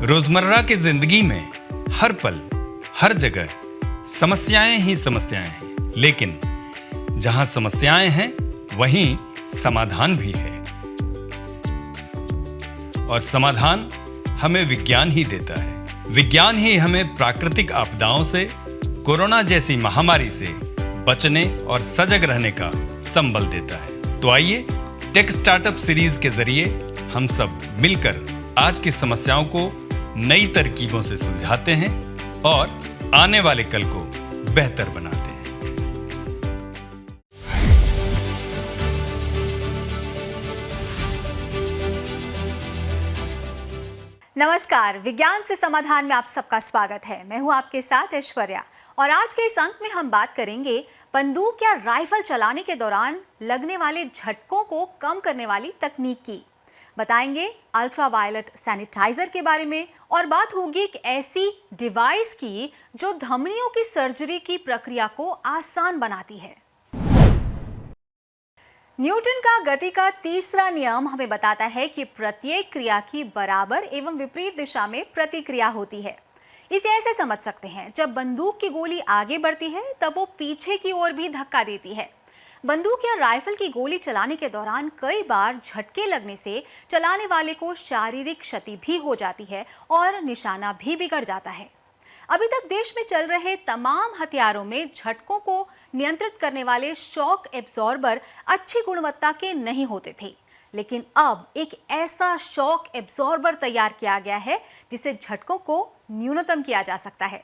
रोजमर्रा की जिंदगी में हर पल, हर जगह समस्याएं ही समस्याएं हैं, लेकिन जहां समस्याएं हैं वहीं समाधान भी है। और समाधान हमें विज्ञान ही देता है। विज्ञान ही हमें प्राकृतिक आपदाओं से, कोरोना जैसी महामारी से बचने और सजग रहने का संबल देता है। तो आइए टेक स्टार्टअप सीरीज के जरिए हम सब मिलकर आज की समस्याओं को नई तरकीबों से सुलझाते हैं और आने वाले कल को बेहतर बनाते हैं। नमस्कार, विज्ञान से समाधान में आप सबका स्वागत है। मैं हूं आपके साथ ऐश्वर्या और आज के इस अंक में हम बात करेंगे बंदूक या राइफल चलाने के दौरान लगने वाले झटकों को कम करने वाली तकनीक की। बताएंगे अल्ट्रावायलेट सैनिटाइजर के बारे में और बात होगी एक ऐसी डिवाइस की जो धमनियों की सर्जरी की प्रक्रिया को आसान बनाती है। न्यूटन का गति का तीसरा नियम हमें बताता है कि प्रत्येक क्रिया की बराबर एवं विपरीत दिशा में प्रतिक्रिया होती है। इसे ऐसे समझ सकते हैं, जब बंदूक की गोली आगे बढ़ती है तब वो पीछे की ओर भी धक्का देती है। बंदूक या राइफल की गोली चलाने के दौरान कई बार झटके लगने से चलाने वाले को शारीरिक क्षति भी हो जाती है और निशाना भी बिगड़ जाता है। अभी तक देश में चल रहे तमाम हथियारों में झटकों को नियंत्रित करने वाले शॉक एब्जॉर्बर अच्छी गुणवत्ता के नहीं होते थे, लेकिन अब एक ऐसा शॉक एब्जॉर्बर तैयार किया गया है जिसे झटकों को न्यूनतम किया जा सकता है।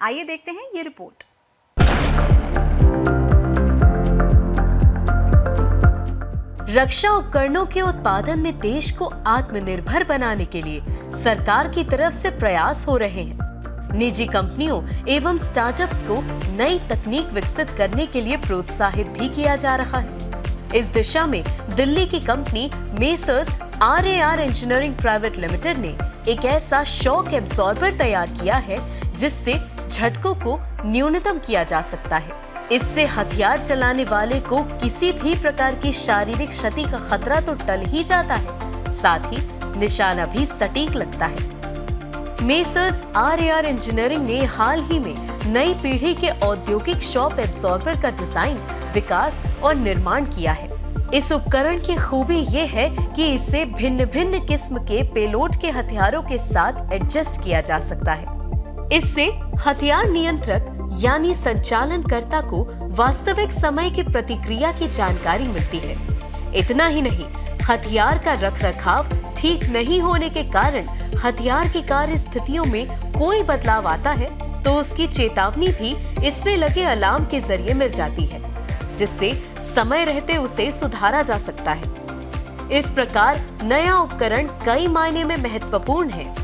आइए देखते हैं ये रिपोर्ट। रक्षा उपकरणों के उत्पादन में देश को आत्मनिर्भर बनाने के लिए सरकार की तरफ से प्रयास हो रहे हैं। निजी कंपनियों एवं स्टार्टअप्स को नई तकनीक विकसित करने के लिए प्रोत्साहित भी किया जा रहा है। इस दिशा में दिल्ली की company messrs RAR engineering private limited ने एक ऐसा शॉक एब्जॉर्बर तैयार किया है जिससे झटकों को न्यूनतम किया जा सकता है। इससे हथियार चलाने वाले को किसी भी प्रकार की शारीरिक क्षति का खतरा तो टल ही जाता है, साथ ही निशाना भी सटीक लगता है। मेसर्स RAR इंजीनियरिंग ने हाल ही में नई पीढ़ी के औद्योगिक शॉक एब्जॉर्बर का डिजाइन, विकास और निर्माण किया है। इस उपकरण की खूबी ये है कि इसे भिन्न भिन्न किस्म के पेलोड के हथियारों के साथ एडजस्ट किया जा सकता है। इससे हथियार नियंत्रक यानी संचालनकर्ता को वास्तविक समय की प्रतिक्रिया की जानकारी मिलती है। इतना ही नहीं, हथियार का रखरखाव ठीक नहीं होने के कारण हथियार की कार्य स्थितियों में कोई बदलाव आता है तो उसकी चेतावनी भी इसमें लगे अलार्म के जरिए मिल जाती है, जिससे समय रहते उसे सुधारा जा सकता है। इस प्रकार नया उपकरण कई मायने में महत्वपूर्ण है।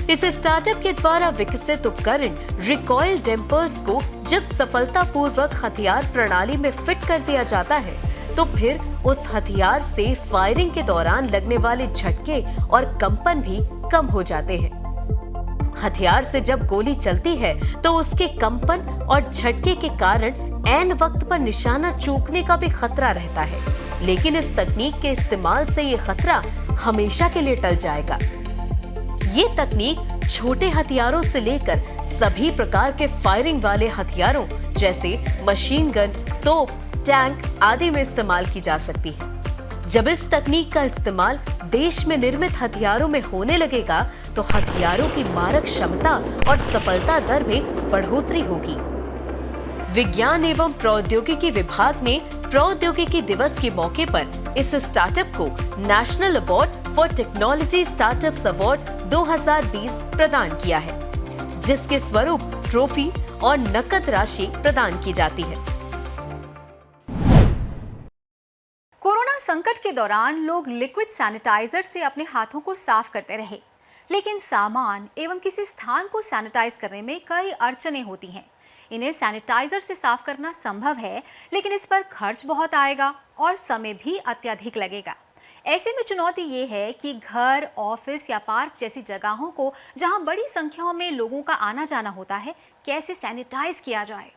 इस स्टार्टअप के द्वारा विकसित उपकरण रिकॉइल डैम्पर्स को जब सफलतापूर्वक हथियार प्रणाली में फिट कर दिया जाता है तो फिर उस हथियार से फायरिंग के दौरान लगने वाले झटके और कंपन भी कम हो जाते हैं। हथियार से जब गोली चलती है तो उसके कंपन और झटके के कारण ऐन वक्त पर निशाना चूकने का भी खतरा रहता है, लेकिन इस तकनीक के इस्तेमाल से ये खतरा हमेशा के लिए टल जाएगा। ये तकनीक छोटे हथियारों से लेकर सभी प्रकार के फायरिंग वाले हथियारों जैसे मशीन गन, तोप, टैंक आदि में इस्तेमाल की जा सकती है। जब इस तकनीक का इस्तेमाल देश में निर्मित हथियारों में होने लगेगा तो हथियारों की मारक क्षमता और सफलता दर में बढ़ोतरी होगी। विज्ञान एवं प्रौद्योगिकी विभाग ने प्रौद्योगिकी दिवस के मौके पर इस स्टार्टअप को national award for technology startups award 2020 प्रदान किया है, जिसके स्वरूप ट्रॉफी और नकद राशि प्रदान की जाती है। कोरोना संकट के दौरान लोग लिक्विड सैनिटाइजर से अपने हाथों को साफ करते रहे, लेकिन सामान एवं किसी स्थान को सैनिटाइज करने में कई अड़चनें होती हैं। इन्हें सैनिटाइजर से साफ करना संभव है, लेकिन इस पर खर्च बहुत आएगा और समय भी अत्यधिक लगेगा। ऐसे में चुनौती ये है कि घर, ऑफिस या पार्क जैसी जगहों को जहां बड़ी संख्या में लोगों का आना जाना होता है, कैसे सैनिटाइज किया जाए।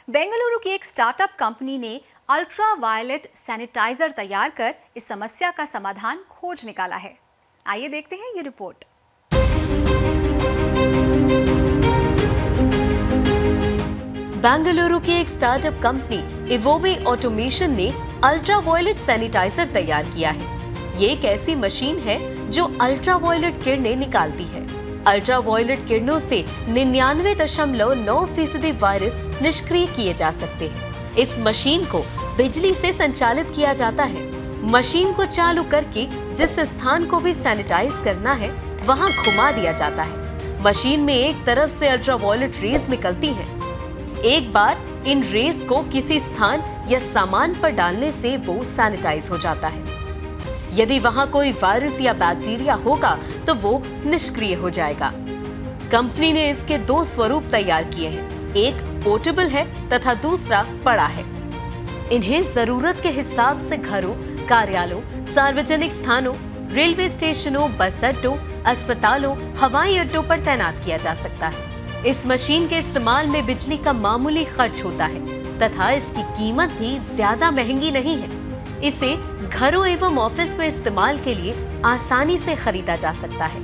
बेंगलुरु की एक स्टार्टअप कंपनी ने अल्ट्रावायलेट सैनिटाइजर तैयार कर इस समस्या का समाधान खोज निकाला है। आइए देखते हैं ये रिपोर्ट। बेंगलुरु की एक स्टार्टअप कंपनी इवोबे ऑटोमेशन ने अल्ट्रावायलेट सैनिटाइजर तैयार किया है। ये एक ऐसी मशीन है जो अल्ट्रावायलेट किरणें निकालती है। अल्ट्रावायलेट किरणों से 99.9% वायरस निष्क्रिय किए जा सकते हैं। इस मशीन को बिजली से संचालित किया जाता है। मशीन को चालू करके जिस स्थान को भी सैनिटाइज करना है वहां घुमा दिया जाता है। मशीन में एक तरफ से अल्ट्रावायलेट रेज निकलती हैं। एक बार इन रेज को किसी स्थान या सामान पर डालने से वो सैनिटाइज हो जाता है। यदि वहां कोई वायरस या बैक्टीरिया होगा तो वो निष्क्रिय हो जाएगा। कंपनी ने इसके 2 स्वरूप तैयार किए हैं, एक पोर्टेबल है तथा दूसरा बड़ा है। इन्हें जरूरत के हिसाब से घरों, कार्यालयों, सार्वजनिक स्थानों, रेलवे स्टेशनों, बस अड्डों, अस्पतालों, हवाई अड्डों पर तैनात किया जा सकता है। इस मशीन के इस्तेमाल में बिजली का मामूली खर्च होता है तथा इसकी कीमत भी ज्यादा महंगी नहीं है। इसे घरों एवं ऑफिस में इस्तेमाल के लिए आसानी से खरीदा जा सकता है।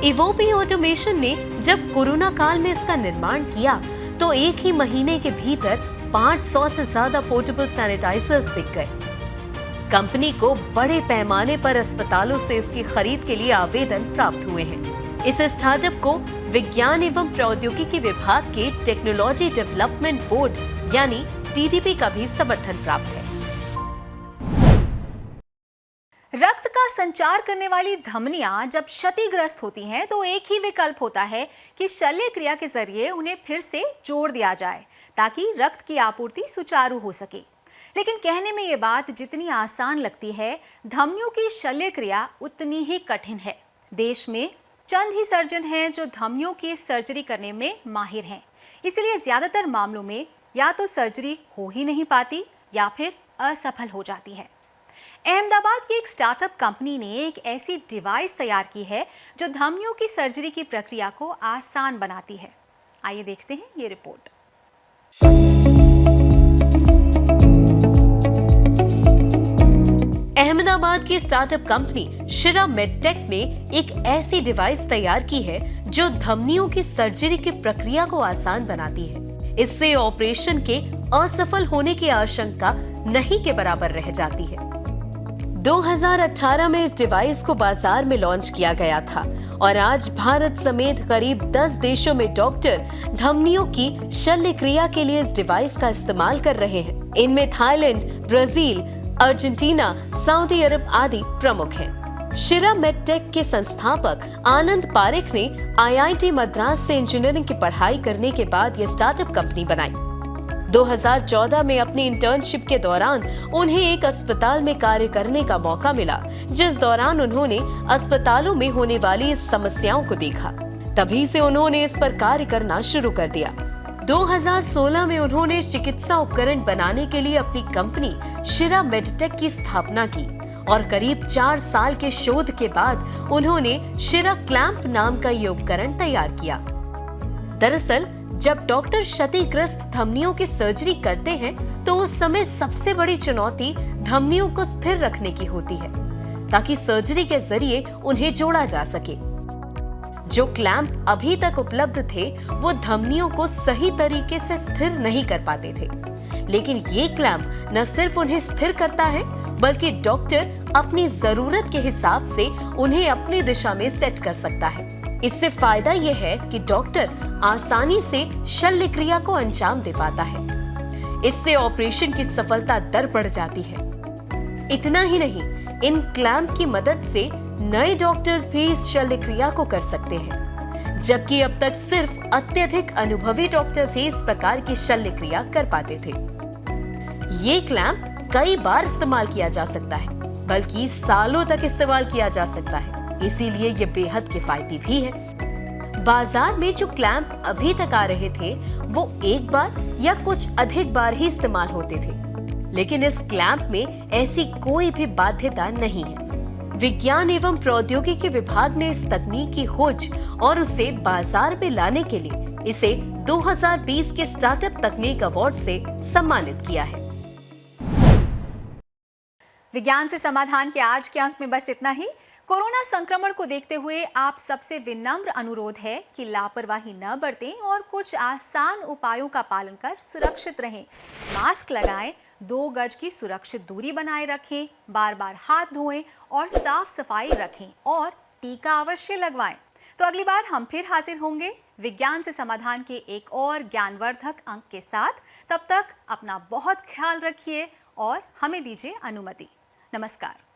इवोबे ऑटोमेशन ने जब कोरोना काल में इसका निर्माण किया तो एक ही महीने के भीतर 500 से ज्यादा पोर्टेबल सैनिटाइजर्स बिक गए। कंपनी को बड़े पैमाने पर अस्पतालों से इसकी खरीद के लिए आवेदन प्राप्त हुए हैं। इस स्टार्टअप को विज्ञान एवं प्रौद्योगिकी विभाग के टेक्नोलॉजी डेवलपमेंट बोर्ड यानी TDP का भी समर्थन प्राप्त है। रक्त का संचार करने वाली धमनियां जब क्षतिग्रस्त होती हैं तो एक ही विकल्प होता है कि शल्य क्रिया के जरिए उन्हें फिर से जोड़ दिया जाए ताकि रक्त की आपूर्ति सुचारू हो सके। लेकिन कहने में ये बात जितनी आसान लगती है, धमनियों की शल्य क्रिया उतनी ही कठिन है। देश में चंद ही सर्जन हैं जो धमनियों की सर्जरी करने में माहिर हैं। इसलिए ज्यादातर मामलों में या तो सर्जरी हो ही नहीं पाती या फिर असफल हो जाती है। अहमदाबाद की एक स्टार्टअप कंपनी ने एक ऐसी डिवाइस तैयार की है जो धमनियों की सर्जरी की प्रक्रिया को आसान बनाती है। आइए देखते हैं ये रिपोर्ट। अहमदाबाद की स्टार्टअप कंपनी शिरा मेडटेक ने एक ऐसी डिवाइस तैयार की है जो धमनियों की सर्जरी की प्रक्रिया को आसान बनाती है। इससे ऑपरेशन के असफल होने की आशंका नहीं के बराबर रह जाती है। 2018 में इस डिवाइस को बाजार में लॉन्च किया गया था और आज भारत समेत करीब 10 देशों में डॉक्टर धमनियों की शल्य क्रिया के लिए इस डिवाइस का इस्तेमाल कर रहे हैं। इनमें थाईलैंड, ब्राजील, अर्जेंटीना, सऊदी अरब आदि प्रमुख हैं। शिरा मेडटेक के संस्थापक आनंद पारेख ने IIT मद्रास से इंजीनियरिंग की पढ़ाई करने के बाद यह स्टार्टअप कंपनी बनाई। 2014 में अपनी इंटर्नशिप के दौरान उन्हें एक अस्पताल में कार्य करने का मौका मिला, जिस दौरान उन्होंने अस्पतालों में होने वाली इस समस्याओं को देखा। तभी से उन्होंने इस पर कार्य करना शुरू कर दिया। 2016 में उन्होंने चिकित्सा उपकरण बनाने के लिए अपनी कंपनी शिरा मेडटेक की स्थापना की और करीब 4 साल के शोध के बाद उन्होंने शिरा क्लैंप नाम का ये उपकरण तैयार किया। दरअसल जब डॉक्टर क्षतिग्रस्त धमनियों की सर्जरी करते हैं तो उस समय सबसे बड़ी चुनौती धमनियों को स्थिर रखने की होती है ताकि सर्जरी के जरिए उन्हें जोड़ा जा सके। जो क्लैंप अभी तक उपलब्ध थे वो धमनियों को सही तरीके से स्थिर नहीं कर पाते थे, लेकिन ये क्लैंप न सिर्फ उन्हें स्थिर करता है बल्कि डॉक्टर अपनी जरूरत के हिसाब से उन्हें अपनी दिशा में सेट कर सकता है। इससे फायदा यह है कि डॉक्टर आसानी से शल्य क्रिया को अंजाम दे पाता है। इससे ऑपरेशन की सफलता दर बढ़ जाती है। इतना ही नहीं, इन क्लैंप की मदद से नए डॉक्टर्स भी इस शल्य क्रिया को कर सकते हैं, जबकि अब तक सिर्फ अत्यधिक अनुभवी डॉक्टर्स ही इस प्रकार की शल्य क्रिया कर पाते थे। ये क्लैंप कई बार इस्तेमाल किया जा सकता है, बल्कि सालों तक इस्तेमाल किया जा सकता है, इसीलिए ये बेहद किफायती भी है। बाजार में जो क्लैंप अभी तक आ रहे थे वो एक बार या कुछ अधिक बार ही इस्तेमाल होते थे, लेकिन इस क्लैंप में ऐसी कोई भी बाध्यता नहीं है। विज्ञान एवं प्रौद्योगिकी विभाग ने इस तकनीक की खोज और उसे बाजार में लाने के लिए इसे 2020 के स्टार्टअप तकनीक अवार्ड से सम्मानित किया है। विज्ञान से समाधान के आज के अंक में बस इतना ही। कोरोना संक्रमण को देखते हुए आप सबसे विनम्र अनुरोध है कि लापरवाही न बरतें और कुछ आसान उपायों का पालन कर सुरक्षित रहें। मास्क लगाएं, 2 गज की सुरक्षित दूरी बनाए रखें, बार-बार हाथ धोएं और साफ सफाई रखें और टीका अवश्य लगवाएं। तो अगली बार हम फिर हाजिर होंगे विज्ञान से समाधान के एक और ज्ञानवर्धक अंक के साथ। तब तक अपना बहुत ख्याल रखिए और हमें दीजिए अनुमति। नमस्कार।